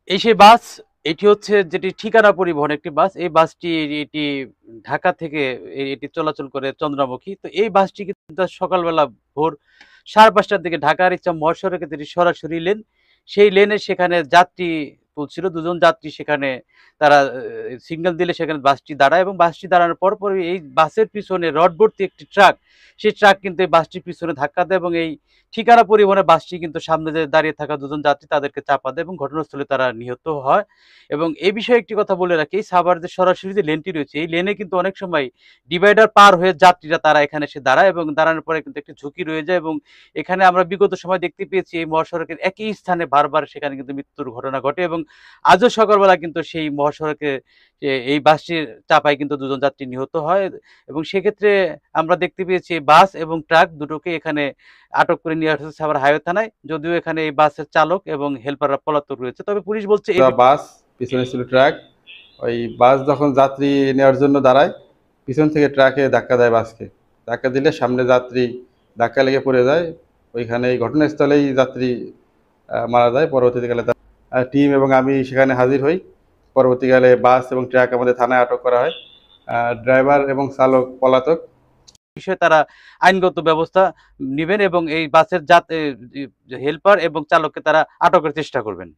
এই সেই বাস, এটি হচ্ছে যেটি ঠিকানা পরিবহন একটি বাস। এই বাসটি এটি ঢাকা থেকে এটি চলাচল করে চন্দ্রামুখী। তো এই বাসটি কিন্তু সকালবেলা ভোর ৫:৩০ টার দিকে ঢাকার ইচ্ছা মহাসড়কে যেটি সরাসরি লেন, সেই লেনে সেখানে যাত্রী তুলছিল। ২ জন যাত্রী সেখানে তারা সিগন্যাল দিলে সেখানে বাসটি দাঁড়ায় এবং বাসটি দাঁড়ানোর পরপরই এই বাসের পিছনে রড ভর্তি একটি ট্রাক, সেই ট্রাক কিন্তু এই বাসটির পিছনে ধাক্কা দেয় এবং এই ঠিকানা পরিবহনের বাসটি কিন্তু সামনে যে দাঁড়িয়ে থাকা ২ জন যাত্রী তাদেরকে চাপা দেয় এবং ঘটনাস্থলে তারা নিহত হয়। এবং এই বিষয়ে একটি কথা বলে রাখি, সাভার যে সরাসরি যে লেনটি রয়েছে, এই লেনে কিন্তু অনেক সময় ডিভাইডার পার হয়ে যাত্রীরা তারা এখানে এসে দাঁড়ায় এবং দাঁড়ানোর পরে কিন্তু একটি ঝুঁকি রয়ে যায় এবং এখানে আমরা বিগত সময় দেখতে পেয়েছি এই মহাসড়কের একই স্থানে বারবার সেখানে কিন্তু মৃত্যুর ঘটনা ঘটে এবং আজও সকালবেলা কিন্তু সেই মহাসড়কে এই বাসটির চাপায় কিন্তু ২ জন যাত্রী নিহত হয় এবং সেক্ষেত্রে আমরা দেখতে পেয়েছি বাস এবং ট্রাক দুটোকে এখানে আটক করে নিয়ে আসছে সাভার হাইওয়ে থানায়। যদিও এখানে এই বাসের চালক এবং হেল্পাররা পলাতক রয়েছে। তবে পুলিশ বলছে এই বাস, পিছনে ছিল ট্রাক। ওই বাস যখন যাত্রী নেওয়ার জন্য দাঁড়ায়, পিছন থেকে ট্রাকে ধাক্কা দেয় বাসকে। ধাক্কা দিলে সামনে যাত্রী ধাক্কা লেগে পড়ে যায়। ওইখানে এই ঘটনাস্থলেই যাত্রী মারা যায়। পরবর্তীকালে তার টিম এবং আমি সেখানে হাজির হই। পরবর্তীকালে বাস এবং ট্রাক আমাদের থানায় আটক করা হয়। ড্রাইভার এবং চালক পলাতক। বিষয়ে তারা আইনগত ব্যবস্থা নিবেন এবং এই বাসের হেল্পার এবং চালককে তারা আটকের চেষ্টা করবেন।